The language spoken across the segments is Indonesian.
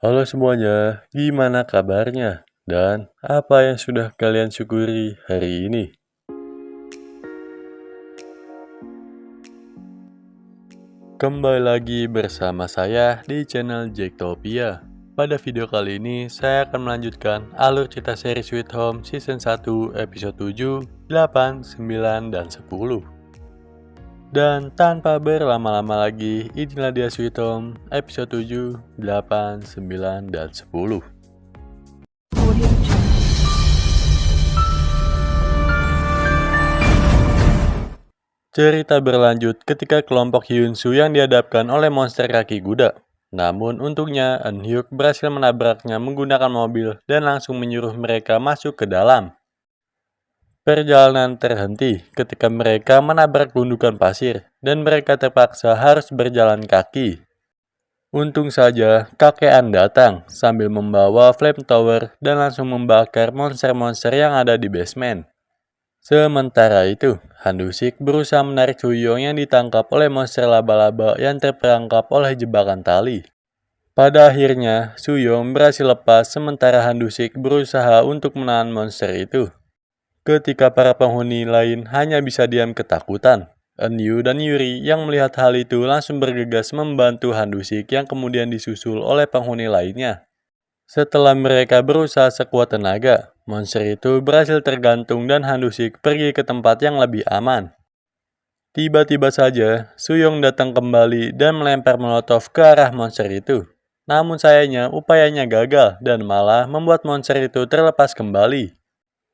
Halo semuanya, gimana kabarnya? Dan apa yang sudah kalian syukuri hari ini? Kembali lagi bersama saya di channel Jacktopia. Pada video kali ini, saya akan melanjutkan alur cerita seri Sweet Home Season 1 episode 7, 8, 9, dan 10. Dan tanpa berlama-lama lagi, inilah dia Sweet Home episode 7, 8, 9, dan 10. Cerita berlanjut ketika kelompok Hyunsu yang dihadapkan oleh monster kaki kuda. Namun untungnya Eun-hyuk berhasil menabraknya menggunakan mobil dan langsung menyuruh mereka masuk ke dalam. Perjalanan terhenti ketika mereka menabrak gundukan pasir dan mereka terpaksa harus berjalan kaki. Untung saja kakean datang sambil membawa flamethrower dan langsung membakar monster-monster yang ada di basement. Sementara itu, Handusik berusaha menarik Suyong yang ditangkap oleh monster laba-laba yang terperangkap oleh jebakan tali. Pada akhirnya, Suyong berhasil lepas sementara Handusik berusaha untuk menahan monster itu. Ketika para penghuni lain hanya bisa diam ketakutan, Enyu dan Yuri yang melihat hal itu langsung bergegas membantu Handusik yang kemudian disusul oleh penghuni lainnya. Setelah mereka berusaha sekuat tenaga, monster itu berhasil tergantung dan Handusik pergi ke tempat yang lebih aman. Tiba-tiba saja, Suyong datang kembali dan melempar molotov ke arah monster itu. Namun sayangnya upayanya gagal dan malah membuat monster itu terlepas kembali.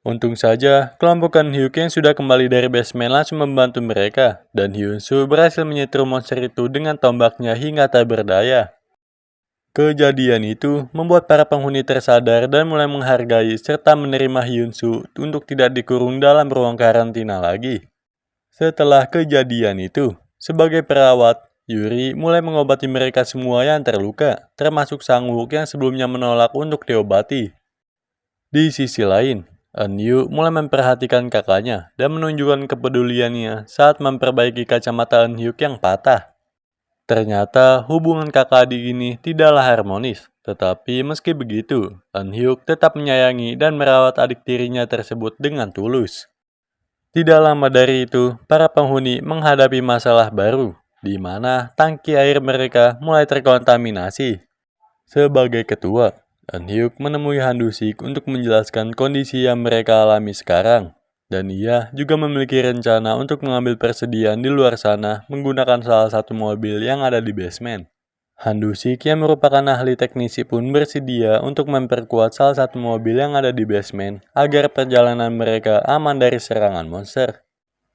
Untung saja, kelompok Eun-hyuk yang sudah kembali dari basement langsung membantu mereka, dan Hyunsu berhasil menyetrum monster itu dengan tombaknya hingga tak berdaya. Kejadian itu membuat para penghuni tersadar dan mulai menghargai serta menerima Hyunsu untuk tidak dikurung dalam ruang karantina lagi. Setelah kejadian itu, sebagai perawat, Yuri mulai mengobati mereka semua yang terluka, termasuk Sang-wook yang sebelumnya menolak untuk diobati. Di sisi lain, Eun-yu mulai memperhatikan kakaknya dan menunjukkan kepeduliannya saat memperbaiki kacamata Eun-hyuk yang patah. Ternyata hubungan kakak adik ini tidaklah harmonis, tetapi meski begitu, Eun-hyuk tetap menyayangi dan merawat adik tirinya tersebut dengan tulus. Tidak lama dari itu, para penghuni menghadapi masalah baru, di mana tangki air mereka mulai terkontaminasi. Sebagai ketua, Eun-hyuk menemui Handusik untuk menjelaskan kondisi yang mereka alami sekarang. Dan ia juga memiliki rencana untuk mengambil persediaan di luar sana menggunakan salah satu mobil yang ada di basement. Handusik yang merupakan ahli teknisi pun bersedia untuk memperkuat salah satu mobil yang ada di basement agar perjalanan mereka aman dari serangan monster.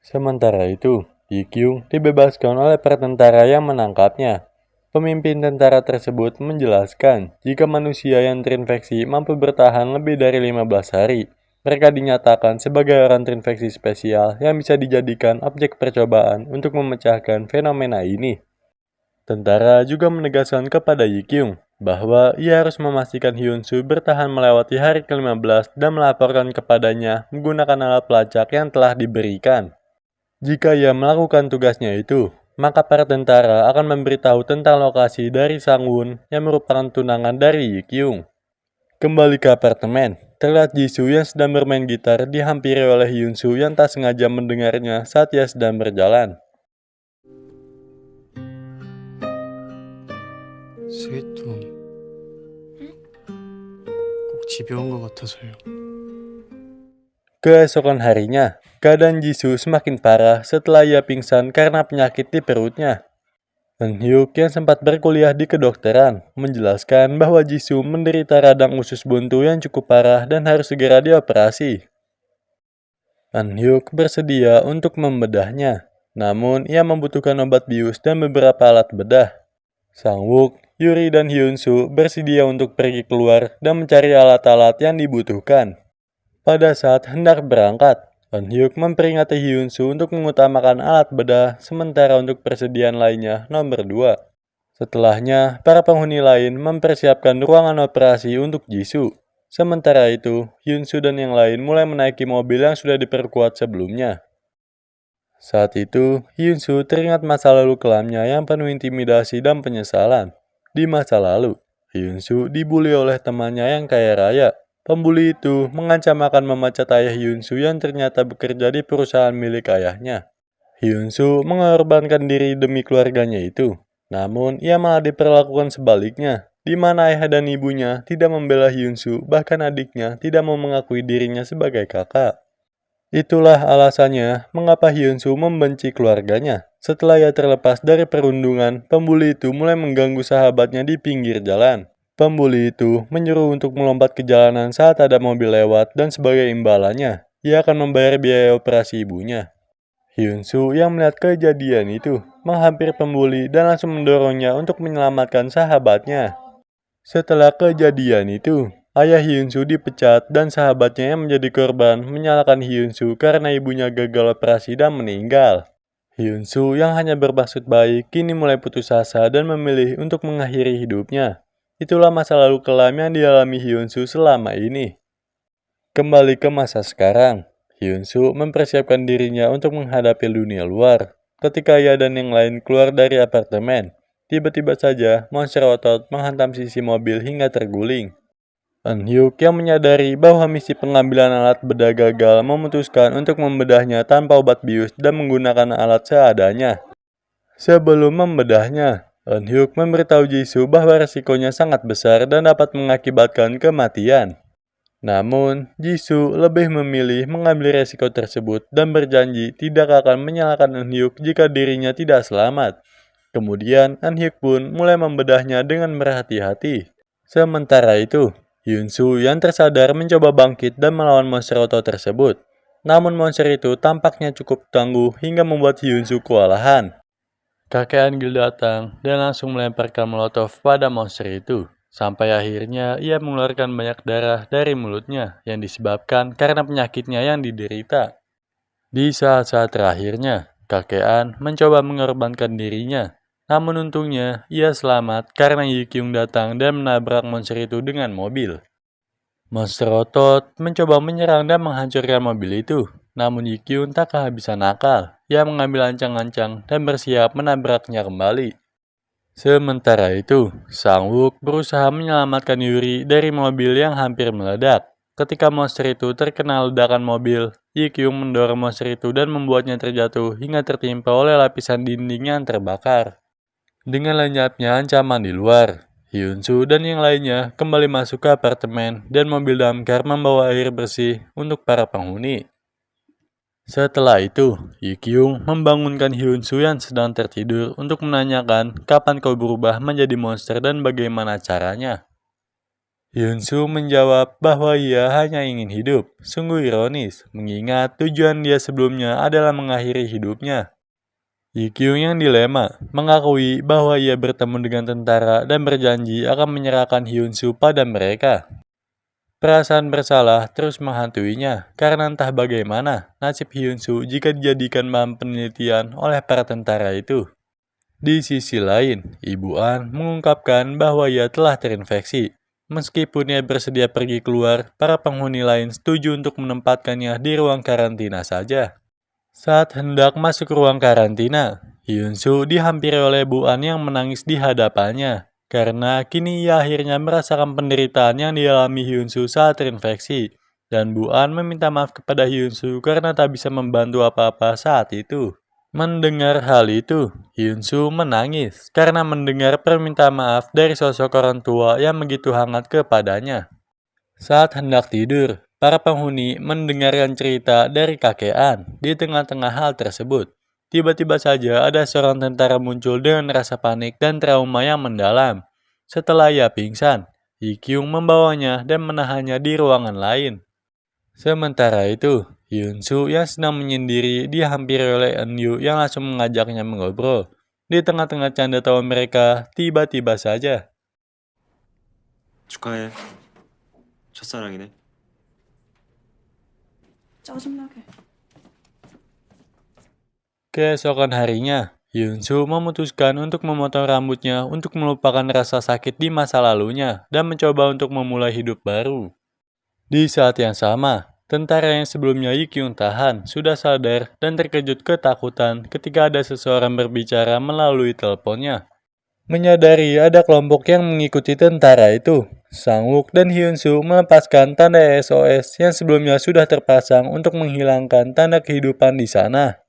Sementara itu, Yikyung dibebaskan oleh pertentara yang menangkapnya. Pemimpin tentara tersebut menjelaskan jika manusia yang terinfeksi mampu bertahan lebih dari 15 hari. Mereka dinyatakan sebagai orang terinfeksi spesial yang bisa dijadikan objek percobaan untuk memecahkan fenomena ini. Tentara juga menegaskan kepada Yikyung bahwa ia harus memastikan Hyunsu bertahan melewati hari ke-15 dan melaporkan kepadanya menggunakan alat pelacak yang telah diberikan. Jika ia melakukan tugasnya itu, maka para tentara akan memberitahu tentang lokasi dari Sang-won yang merupakan tunangan dari Yikyung. Kembali ke apartemen, terlihat Jisoo yang sedang bermain gitar dihampiri oleh Hyunsu yang tak sengaja mendengarnya saat ia sedang berjalan. 스위트홈 꼭 집에 온 것 같아서요. Keesokan harinya, keadaan Jisoo semakin parah setelah ia pingsan karena penyakit di perutnya. Eun-hyuk yang sempat berkuliah di kedokteran menjelaskan bahwa Jisoo menderita radang usus buntu yang cukup parah dan harus segera dioperasi. Eun-hyuk bersedia untuk membedahnya, namun ia membutuhkan obat bius dan beberapa alat bedah. Sang-wook, Yuri, dan Hyunsu bersedia untuk pergi keluar dan mencari alat-alat yang dibutuhkan. Pada saat hendak berangkat, Eun-hyuk memperingati Hyunsu untuk mengutamakan alat bedah, sementara untuk persediaan lainnya nomor 2. Setelahnya, para penghuni lain mempersiapkan ruangan operasi untuk Jisoo. Sementara itu, Hyunsu dan yang lain mulai menaiki mobil yang sudah diperkuat sebelumnya. Saat itu, Hyunsu teringat masa lalu kelamnya yang penuh intimidasi dan penyesalan. Di masa lalu, Hyun-soo dibully oleh temannya yang kaya raya. Pembuli itu mengancam akan memecat ayah Hyun-soo yang ternyata bekerja di perusahaan milik ayahnya. Hyun-soo mengorbankan diri demi keluarganya itu. Namun, ia malah diperlakukan sebaliknya, di mana ayah dan ibunya tidak membela Hyun-soo, bahkan adiknya tidak mau mengakui dirinya sebagai kakak. Itulah alasannya mengapa Hyun-soo membenci keluarganya. Setelah ia terlepas dari perundungan, pembuli itu mulai mengganggu sahabatnya di pinggir jalan. Pembuli itu menyuruh untuk melompat ke jalanan saat ada mobil lewat dan sebagai imbalannya, ia akan membayar biaya operasi ibunya. Hyun-soo yang melihat kejadian itu menghampiri pembuli dan langsung mendorongnya untuk menyelamatkan sahabatnya. Setelah kejadian itu, ayah Hyun-soo dipecat dan sahabatnya yang menjadi korban menyalahkan Hyun-soo karena ibunya gagal operasi dan meninggal. Hyun-soo yang hanya bermaksud baik kini mulai putus asa dan memilih untuk mengakhiri hidupnya. Itulah masa lalu kelam yang dialami Hyun-soo selama ini. Kembali ke masa sekarang, Hyun-soo mempersiapkan dirinya untuk menghadapi dunia luar. Ketika ia dan yang lain keluar dari apartemen, tiba-tiba saja monster otot menghantam sisi mobil hingga terguling. Eun-hyuk yang menyadari bahwa misi pengambilan alat bedah gagal memutuskan untuk membedahnya tanpa obat bius dan menggunakan alat seadanya. Sebelum membedahnya, Eun-hyuk memberitahu Jisoo bahwa resikonya sangat besar dan dapat mengakibatkan kematian. Namun, Jisoo lebih memilih mengambil resiko tersebut dan berjanji tidak akan menyalahkan Eun-hyuk jika dirinya tidak selamat. Kemudian, Eun-hyuk pun mulai membedahnya dengan berhati-hati. Sementara itu, Hyun-soo yang tersadar mencoba bangkit dan melawan monster otot tersebut. Namun monster itu tampaknya cukup tangguh hingga membuat Hyun-soo kewalahan. Kakek Angil datang dan langsung melemparkan molotov pada monster itu. Sampai akhirnya ia mengeluarkan banyak darah dari mulutnya yang disebabkan karena penyakitnya yang diderita. Di saat-saat terakhirnya, kakek An mencoba mengorbankan dirinya. Namun untungnya ia selamat karena Yi Kyung datang dan menabrak monster itu dengan mobil. Monster otot mencoba menyerang dan menghancurkan mobil itu. Namun Yi Kyung tak kehabisan akal. Ia mengambil ancang-ancang dan bersiap menabraknya kembali. Sementara itu, Sang-wook berusaha menyelamatkan Yuri dari mobil yang hampir meledak. Ketika monster itu terkena ledakan mobil, Yi Kyung mendorong monster itu dan membuatnya terjatuh hingga tertimpa oleh lapisan dinding yang terbakar. Dengan lenyapnya ancaman di luar, Hyun-soo dan yang lainnya kembali masuk ke apartemen dan mobil damkar membawa air bersih untuk para penghuni. Setelah itu, Yi Kyung membangunkan Hyun-soo yang sedang tertidur untuk menanyakan kapan kau berubah menjadi monster dan bagaimana caranya. Hyun-soo menjawab bahwa ia hanya ingin hidup. Sungguh ironis, mengingat tujuan dia sebelumnya adalah mengakhiri hidupnya. Yi Kyung yang dilema, mengakui bahwa ia bertemu dengan tentara dan berjanji akan menyerahkan Hyun-soo pada mereka. Perasaan bersalah terus menghantuinya karena entah bagaimana nasib Hyun-soo jika dijadikan bahan penelitian oleh para tentara itu. Di sisi lain, Ibu An mengungkapkan bahwa ia telah terinfeksi. Meskipun ia bersedia pergi keluar, para penghuni lain setuju untuk menempatkannya di ruang karantina saja. Saat hendak masuk ruang karantina, Hyun-soo dihampiri oleh Bu An yang menangis di hadapannya. Karena kini ia akhirnya merasakan penderitaan yang dialami Hyun-soo saat terinfeksi. Dan Bu An meminta maaf kepada Hyun-soo karena tak bisa membantu apa-apa saat itu. Mendengar hal itu, Hyun-soo menangis karena mendengar permintaan maaf dari sosok orang tua yang begitu hangat kepadanya. Saat hendak tidur, para penghuni mendengarkan cerita dari kakek An. Di tengah-tengah hal tersebut, tiba-tiba saja ada seorang tentara muncul dengan rasa panik dan trauma yang mendalam. Setelah ia pingsan, Yi Kyung membawanya dan menahannya di ruangan lain. Sementara itu, Hyun-soo yang sedang menyendiri dihampiri oleh Eun-yu yang langsung mengajaknya mengobrol. Di tengah-tengah canda tawa mereka, tiba-tiba saja. 축하해. 첫사랑이네. 짜증나게. Keesokan harinya, Hyun-soo memutuskan untuk memotong rambutnya untuk melupakan rasa sakit di masa lalunya dan mencoba untuk memulai hidup baru. Di saat yang sama, tentara yang sebelumnya Yi Kyung tahan sudah sadar dan terkejut ketakutan ketika ada seseorang berbicara melalui teleponnya. Menyadari ada kelompok yang mengikuti tentara itu, Sang-wook dan Hyun-soo melepaskan tanda SOS yang sebelumnya sudah terpasang untuk menghilangkan tanda kehidupan di sana.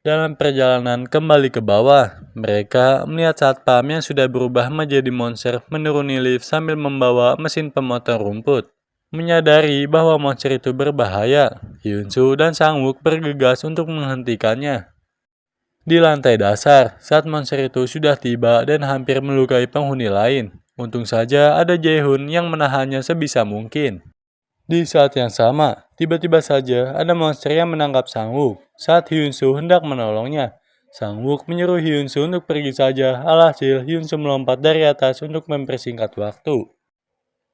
Dalam perjalanan kembali ke bawah, mereka melihat satpam yang sudah berubah menjadi monster menuruni lift sambil membawa mesin pemotong rumput. Menyadari bahwa monster itu berbahaya, Hyun-soo dan Sang-wook bergegas untuk menghentikannya. Di lantai dasar, saat monster itu sudah tiba dan hampir melukai penghuni lain, untung saja ada Jae-hoon yang menahannya sebisa mungkin. Di saat yang sama, tiba-tiba saja ada monster yang menangkap Sang-wook. Saat Hyun-soo hendak menolongnya, Sang-wook menyuruh Hyun-soo untuk pergi saja, alhasil Hyun-soo melompat dari atas untuk mempersingkat waktu.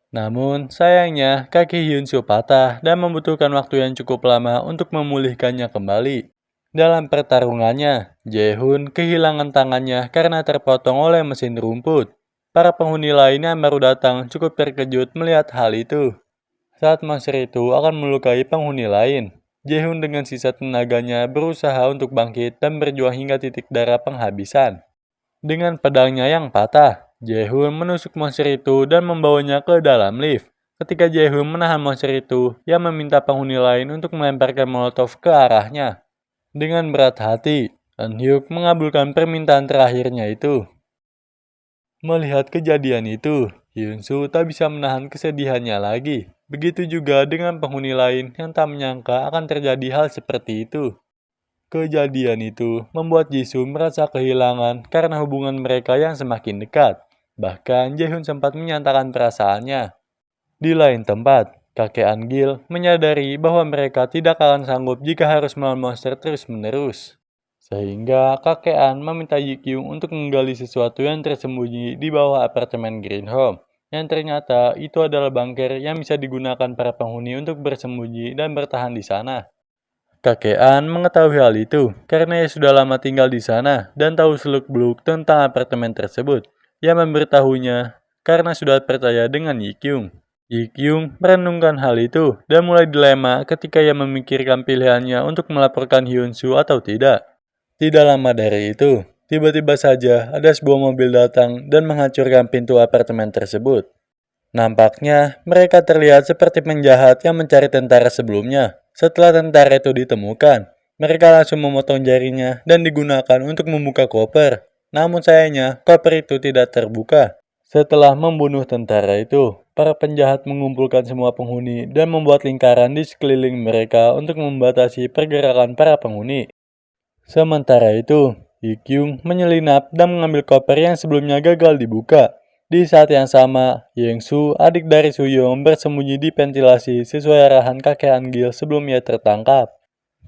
Namun, sayangnya kaki Hyun-soo patah dan membutuhkan waktu yang cukup lama untuk memulihkannya kembali. Dalam pertarungannya, Jae-hoon kehilangan tangannya karena terpotong oleh mesin rumput. Para penghuni lain yang baru datang cukup terkejut melihat hal itu. Saat monster itu akan melukai penghuni lain, Jae-hoon dengan sisa tenaganya berusaha untuk bangkit dan berjuang hingga titik darah penghabisan. Dengan pedangnya yang patah, Jae-hoon menusuk monster itu dan membawanya ke dalam lift. Ketika Jae-hoon menahan monster itu, ia meminta penghuni lain untuk melemparkan molotov ke arahnya. Dengan berat hati, Eun-hyuk mengabulkan permintaan terakhirnya itu. Melihat kejadian itu, Hyun-soo tak bisa menahan kesedihannya lagi. Begitu juga dengan penghuni lain yang tak menyangka akan terjadi hal seperti itu. Kejadian itu membuat Jisoo merasa kehilangan karena hubungan mereka yang semakin dekat. Bahkan Jae-hoon sempat menyatakan perasaannya. Di lain tempat, kakek An-gil menyadari bahwa mereka tidak akan sanggup jika harus melawan monster terus-menerus. Sehingga kakek An meminta Yi-kyung untuk menggali sesuatu yang tersembunyi di bawah apartemen Green Home. Yang ternyata itu adalah bunker yang bisa digunakan para penghuni untuk bersembunyi dan bertahan di sana. Kakek An mengetahui hal itu karena ia sudah lama tinggal di sana dan tahu seluk-beluk tentang apartemen tersebut. Ia memberitahunya karena sudah percaya dengan Yi-kyung. Yi-kyung merenungkan hal itu dan mulai dilema ketika ia memikirkan pilihannya untuk melaporkan Hyun-soo atau tidak. Tidak lama dari itu, tiba-tiba saja ada sebuah mobil datang dan menghancurkan pintu apartemen tersebut. Nampaknya mereka terlihat seperti penjahat yang mencari tentara sebelumnya. Setelah tentara itu ditemukan, mereka langsung memotong jarinya dan digunakan untuk membuka koper. Namun sayangnya, koper itu tidak terbuka. Setelah membunuh tentara itu, para penjahat mengumpulkan semua penghuni dan membuat lingkaran di sekeliling mereka untuk membatasi pergerakan para penghuni. Sementara itu, Yi-kyung menyelinap dan mengambil koper yang sebelumnya gagal dibuka. Di saat yang sama, Yeng-soo, adik dari Soo-young, bersembunyi di ventilasi sesuai arahan kakek An-gil sebelum ia tertangkap.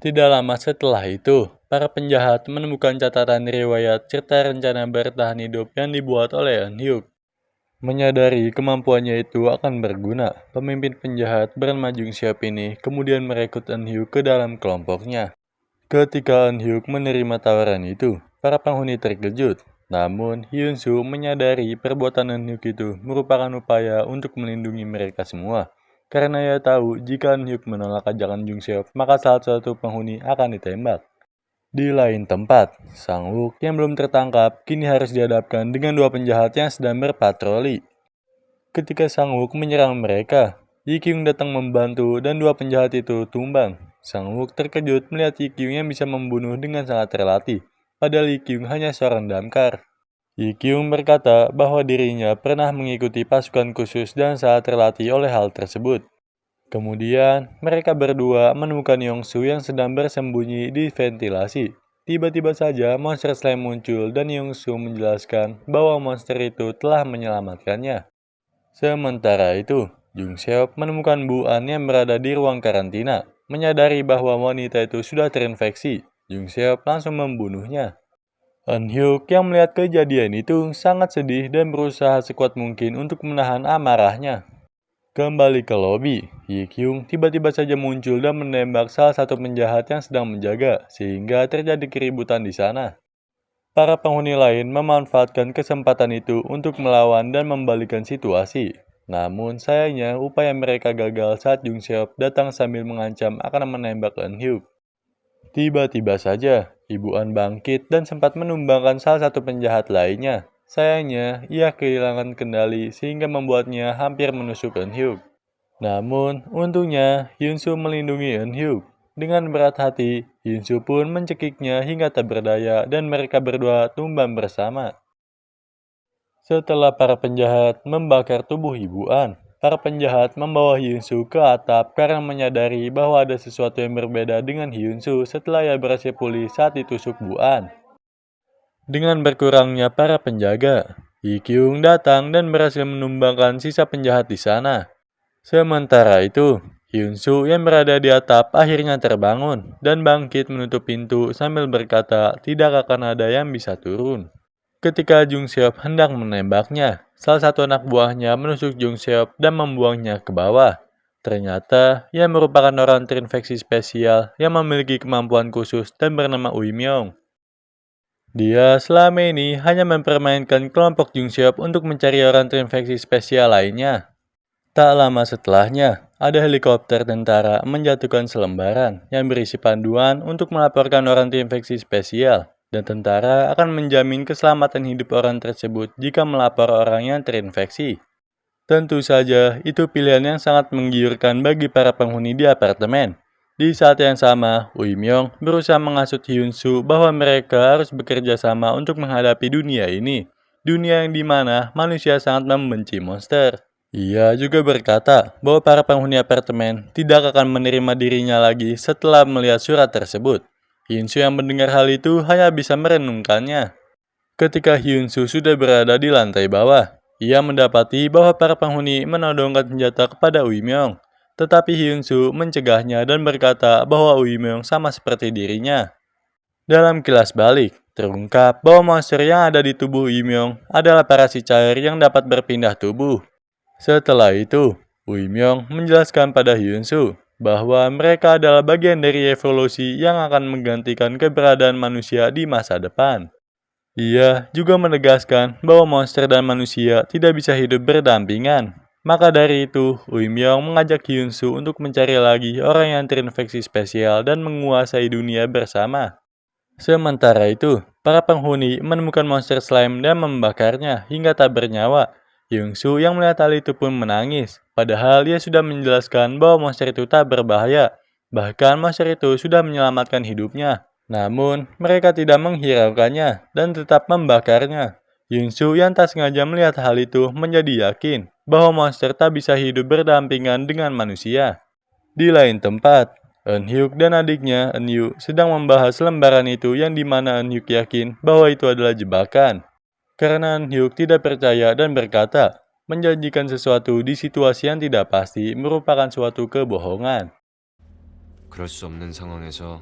Tidak lama setelah itu, para penjahat menemukan catatan riwayat serta rencana bertahan hidup yang dibuat oleh Eun-hyuk. Menyadari kemampuannya itu akan berguna, pemimpin penjahat bernama Jung Seop ini kemudian merekrut Eun-hyuk ke dalam kelompoknya. Ketika Eun-hyuk menerima tawaran itu, para penghuni terkejut. Namun, Hyun-soo menyadari perbuatan Eun-hyuk itu merupakan upaya untuk melindungi mereka semua. Karena ia tahu jika Eun-hyuk menolak ajakan Jung Seop, maka salah satu penghuni akan ditembak. Di lain tempat, Sang-wook yang belum tertangkap kini harus dihadapkan dengan dua penjahat yang sedang berpatroli. Ketika Sang-wook menyerang mereka, Yi-kyung datang membantu dan dua penjahat itu tumbang. Sang-wook terkejut melihat Yi-kyung yang bisa membunuh dengan sangat terlatih, padahal Yi-kyung hanya seorang damkar. Yi-kyung berkata bahwa dirinya pernah mengikuti pasukan khusus dan sangat terlatih oleh hal tersebut. Kemudian, mereka berdua menemukan Yong-soo yang sedang bersembunyi di ventilasi. Tiba-tiba saja monster slime muncul dan Yong-soo menjelaskan bahwa monster itu telah menyelamatkannya. Sementara itu, Jung Seop menemukan Bu An yang berada di ruang karantina. Menyadari bahwa wanita itu sudah terinfeksi, Jung Seop langsung membunuhnya. Eun-hyuk yang melihat kejadian itu sangat sedih dan berusaha sekuat mungkin untuk menahan amarahnya. Kembali ke lobi, Yi-kyung tiba-tiba saja muncul dan menembak salah satu penjahat yang sedang menjaga, sehingga terjadi keributan di sana. Para penghuni lain memanfaatkan kesempatan itu untuk melawan dan membalikan situasi. Namun sayangnya upaya mereka gagal saat Jung Seop datang sambil mengancam akan menembak Eun-hyuk. Tiba-tiba saja, Ibu An bangkit dan sempat menumbangkan salah satu penjahat lainnya. Sayangnya, ia kehilangan kendali sehingga membuatnya hampir menusuk Eun-hyuk. Namun, untungnya Hyun-soo melindungi Eun-hyuk. Dengan berat hati, Hyun-soo pun mencekiknya hingga tak berdaya dan mereka berdua tumbang bersama. Setelah para penjahat membakar tubuh Ibu An, para penjahat membawa Hyun-soo ke atap karena menyadari bahwa ada sesuatu yang berbeda dengan Hyun-soo setelah ia berhasil pulih saat ditusuk Bu An. Dengan berkurangnya para penjaga, Hee-kyung datang dan berhasil menumbangkan sisa penjahat di sana. Sementara itu, Hyun-soo yang berada di atap akhirnya terbangun dan bangkit menutup pintu sambil berkata tidak akan ada yang bisa turun. Ketika Jung Seop hendak menembaknya, salah satu anak buahnya menusuk Jung Seop dan membuangnya ke bawah. Ternyata, ia merupakan orang terinfeksi spesial yang memiliki kemampuan khusus dan bernama Ui Myung. Dia selama ini hanya mempermainkan kelompok Jung Seop untuk mencari orang terinfeksi spesial lainnya. Tak lama setelahnya, ada helikopter tentara menjatuhkan selembaran yang berisi panduan untuk melaporkan orang terinfeksi spesial, dan tentara akan menjamin keselamatan hidup orang tersebut jika melapor orang yang terinfeksi. Tentu saja, itu pilihan yang sangat menggiurkan bagi para penghuni di apartemen. Di saat yang sama, Ui Myung berusaha menghasut Hyun-soo bahwa mereka harus bekerja sama untuk menghadapi dunia ini. Dunia yang dimana manusia sangat membenci monster. Ia juga berkata bahwa para penghuni apartemen tidak akan menerima dirinya lagi setelah melihat surat tersebut. Hyun-soo yang mendengar hal itu hanya bisa merenungkannya. Ketika Hyun-soo sudah berada di lantai bawah, ia mendapati bahwa para penghuni menodongkan senjata kepada Ui Myung. Tetapi Hyun-soo mencegahnya dan berkata bahwa Ui Myung sama seperti dirinya. Dalam kilas balik, terungkap bahwa monster yang ada di tubuh Ui Myung adalah parasit cair yang dapat berpindah tubuh. Setelah itu, Ui Myung menjelaskan pada Hyun-soo bahwa mereka adalah bagian dari evolusi yang akan menggantikan keberadaan manusia di masa depan. Ia juga menegaskan bahwa monster dan manusia tidak bisa hidup berdampingan. Maka dari itu, Ui Myung mengajak Hyun-soo untuk mencari lagi orang yang terinfeksi spesial dan menguasai dunia bersama. Sementara itu, para penghuni menemukan monster slime dan membakarnya hingga tak bernyawa. Hyun-soo yang melihat hal itu pun menangis, padahal dia sudah menjelaskan bahwa monster itu tak berbahaya. Bahkan monster itu sudah menyelamatkan hidupnya. Namun, mereka tidak menghiraukannya dan tetap membakarnya. Hyun-soo yang tak sengaja melihat hal itu menjadi yakin bahwa monster tak bisa hidup berdampingan dengan manusia. Di lain tempat, Eun-hyuk dan adiknya Eun-yu sedang membahas lembaran itu yang dimana Eun-hyuk yakin bahwa itu adalah jebakan. Karena Eun-hyuk tidak percaya dan berkata, menjanjikan sesuatu di situasi yang tidak pasti merupakan suatu kebohongan. 그럴 수 없는 상황에서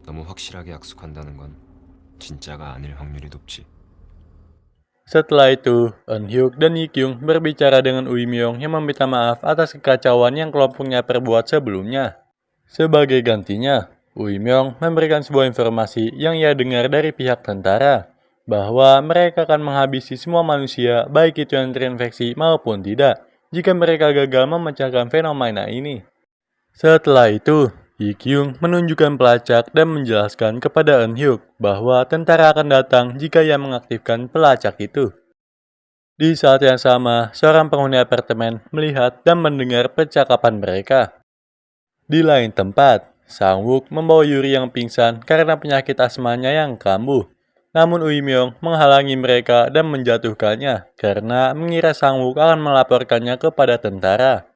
너무 확실하게 약속한다는 건 진짜가 아닐 확률이 높지. Setelah itu, Eun-hyuk dan Hee-kyung berbicara dengan Ui Myung yang meminta maaf atas kekacauan yang kelompoknya perbuat sebelumnya. Sebagai gantinya, Ui Myung memberikan sebuah informasi yang ia dengar dari pihak tentara, bahwa mereka akan menghabisi semua manusia, baik itu yang terinfeksi maupun tidak, jika mereka gagal memecahkan fenomena ini. Setelah itu, Hee-kyung menunjukkan pelacak dan menjelaskan kepada Eun-hyuk bahwa tentara akan datang jika ia mengaktifkan pelacak itu. Di saat yang sama, seorang penghuni apartemen melihat dan mendengar percakapan mereka. Di lain tempat, Sang-wook membawa Yuri yang pingsan karena penyakit asmanya yang kambuh. Namun Ui Myung menghalangi mereka dan menjatuhkannya karena mengira Sang-wook akan melaporkannya kepada tentara.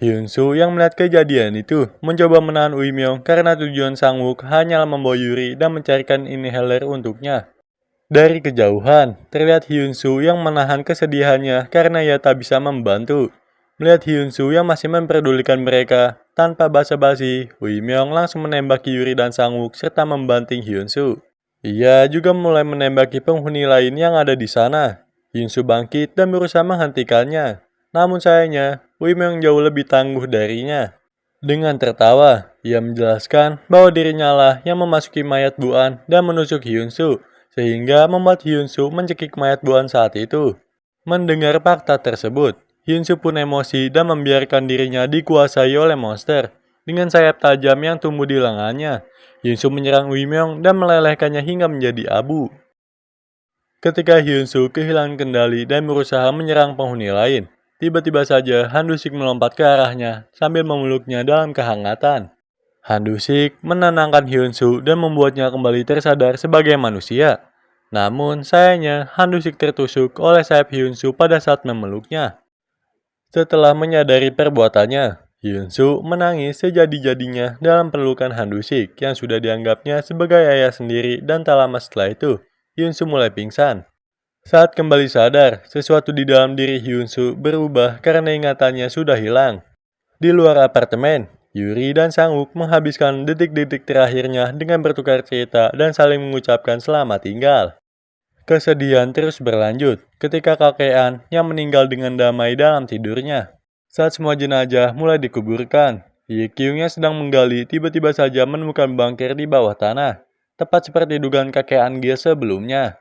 Hyun-soo yang melihat kejadian itu mencoba menahan Ui Myung karena tujuan Sang-wook hanyalah membawa Yuri dan mencarikan inhaler untuknya. Dari kejauhan, terlihat Hyun-soo yang menahan kesedihannya karena ia tak bisa membantu. Melihat Hyun-soo yang masih memperdulikan mereka, tanpa basa-basi, Ui Myung langsung menembaki Yuri dan Sang-wook serta membanting Hyun-soo. Ia juga mulai menembaki penghuni lain yang ada di sana. Hyun-soo bangkit dan berusaha menghentikannya. Namun sayangnya, Ui Myung jauh lebih tangguh darinya. Dengan tertawa, ia menjelaskan bahwa dirinya lah yang memasuki mayat Bu An dan menusuk Hyun-soo, sehingga membuat Hyun-soo mencekik mayat Bu An saat itu. Mendengar fakta tersebut, Hyun-soo pun emosi dan membiarkan dirinya dikuasai oleh monster. Dengan sayap tajam yang tumbuh di lengannya, Hyun-soo menyerang Ui Myung dan melelehkannya hingga menjadi abu. Ketika Hyun-soo kehilangan kendali dan berusaha menyerang penghuni lain, tiba-tiba saja Han Du-sik melompat ke arahnya sambil memeluknya dalam kehangatan. Han Du-sik menenangkan Hyun-soo dan membuatnya kembali tersadar sebagai manusia. Namun sayangnya Han Du-sik tertusuk oleh sayap Hyun-soo pada saat memeluknya. Setelah menyadari perbuatannya, Hyun-soo menangis sejadi-jadinya dalam pelukan Han Du-sik yang sudah dianggapnya sebagai ayah sendiri, dan tak lama setelah itu, Hyun-soo mulai pingsan. Saat kembali sadar, sesuatu di dalam diri Hyun-soo berubah karena ingatannya sudah hilang. Di luar apartemen, Yuri dan Sang-wook menghabiskan detik-detik terakhirnya dengan bertukar cerita dan saling mengucapkan selamat tinggal. Kesedihan terus berlanjut ketika kakek An yang meninggal dengan damai dalam tidurnya. Saat semua jenazah mulai dikuburkan, Yi-kyung yang sedang menggali tiba-tiba saja menemukan bangker di bawah tanah, tepat seperti dugaan kakek An Gil sebelumnya.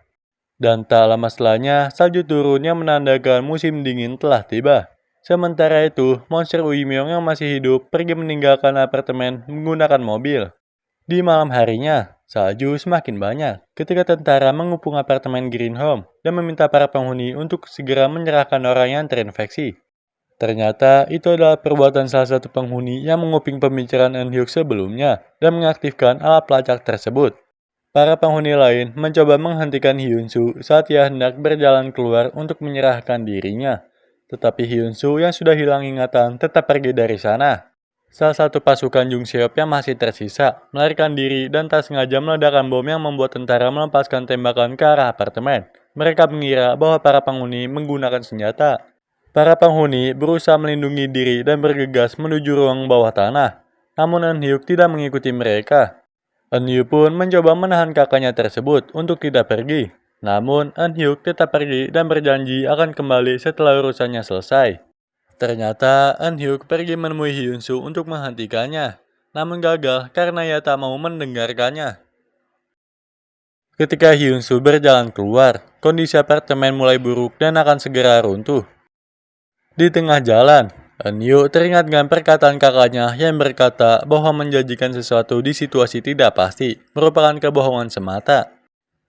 Dan tak lama setelahnya, salju turun yang menandakan musim dingin telah tiba. Sementara itu, monster Uimyong yang masih hidup pergi meninggalkan apartemen menggunakan mobil. Di malam harinya, salju semakin banyak ketika tentara mengepung apartemen Green Home dan meminta para penghuni untuk segera menyerahkan orang yang terinfeksi. Ternyata itu adalah perbuatan salah satu penghuni yang menguping pembicaraan Eun-hyuk sebelumnya dan mengaktifkan alat pelacak tersebut. Para penghuni lain mencoba menghentikan Hyun-soo saat ia hendak berjalan keluar untuk menyerahkan dirinya. Tetapi Hyun-soo yang sudah hilang ingatan tetap pergi dari sana. Salah satu pasukan Jung Seop yang masih tersisa melarikan diri dan tak sengaja meledakkan bom yang membuat tentara melepaskan tembakan ke arah apartemen. Mereka mengira bahwa para penghuni menggunakan senjata. Para penghuni berusaha melindungi diri dan bergegas menuju ruang bawah tanah. Namun Eun-hyuk tidak mengikuti mereka. Eun-hyuk pun mencoba menahan kakaknya tersebut untuk tidak pergi. Namun Eun-hyuk tetap pergi dan berjanji akan kembali setelah urusannya selesai. Ternyata Eun-hyuk pergi menemui Hyun-soo untuk menghentikannya, namun gagal karena ia tak mau mendengarkannya. Ketika Hyun-soo berjalan keluar, kondisi apartemen mulai buruk dan akan segera runtuh. Di tengah jalan, Eun-hyuk teringat dengan perkataan kakaknya yang berkata bahwa menjanjikan sesuatu di situasi tidak pasti merupakan kebohongan semata.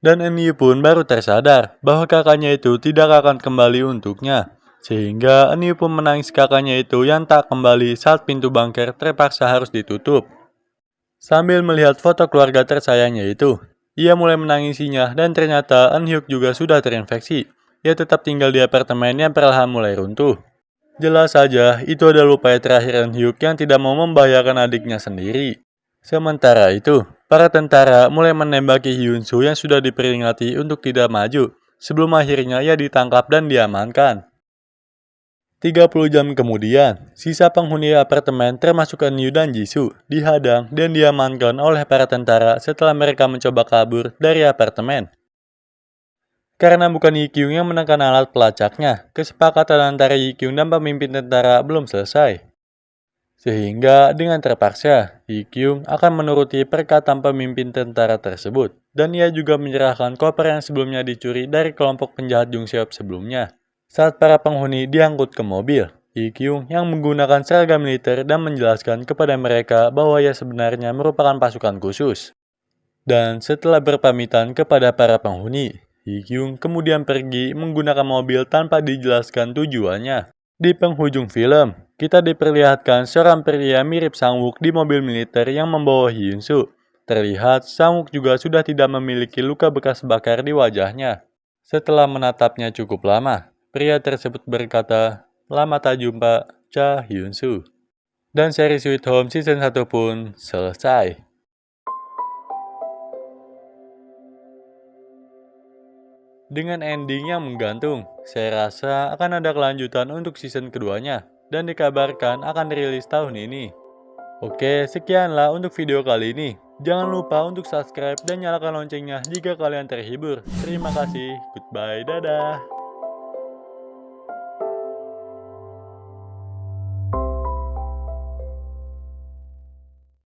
Dan Eun-hyuk pun baru tersadar bahwa kakaknya itu tidak akan kembali untuknya. Sehingga Eun-hyuk pun menangis kakaknya itu yang tak kembali saat pintu bangker terpaksa harus ditutup. Sambil melihat foto keluarga tersayangnya itu, ia mulai menangisinya dan ternyata Eun-hyuk juga sudah terinfeksi. Ia tetap tinggal di apartemen yang perlahan mulai runtuh. Jelas saja itu adalah upaya terakhir Eun-hyuk yang tidak mau membahayakan adiknya sendiri. Sementara itu, para tentara mulai menembaki Hyun-soo yang sudah diperingati untuk tidak maju, sebelum akhirnya ia ditangkap dan diamankan. 30 jam kemudian, sisa penghuni apartemen termasuk Eun-hyuk dan Jisoo dihadang dan diamankan oleh para tentara setelah mereka mencoba kabur dari apartemen. Karena bukan Yi-kyung yang menekan alat pelacaknya, kesepakatan antara Yi-kyung dan pemimpin tentara belum selesai. Sehingga dengan terpaksa, Yi-kyung akan menuruti perkataan pemimpin tentara tersebut, dan ia juga menyerahkan koper yang sebelumnya dicuri dari kelompok penjahat Jung Seop sebelumnya. Saat para penghuni diangkut ke mobil, Yi-kyung yang menggunakan seragam militer dan menjelaskan kepada mereka bahwa ia sebenarnya merupakan pasukan khusus. Dan setelah berpamitan kepada para penghuni, Yi-kyung kemudian pergi menggunakan mobil tanpa dijelaskan tujuannya. Di penghujung film, kita diperlihatkan seorang pria mirip Sang-wook di mobil militer yang membawa Hyun-soo. Terlihat Sang-wook juga sudah tidak memiliki luka bekas bakar di wajahnya. Setelah menatapnya cukup lama, pria tersebut berkata, "Lama tak jumpa, Cha Hyun-soo." Dan seri Sweet Home Season 1 pun selesai. Dengan ending yang menggantung, saya rasa akan ada kelanjutan untuk season keduanya, dan dikabarkan akan rilis tahun ini. Oke, sekianlah untuk video kali ini. Jangan lupa untuk subscribe dan nyalakan loncengnya jika kalian terhibur. Terima kasih, goodbye, dadah.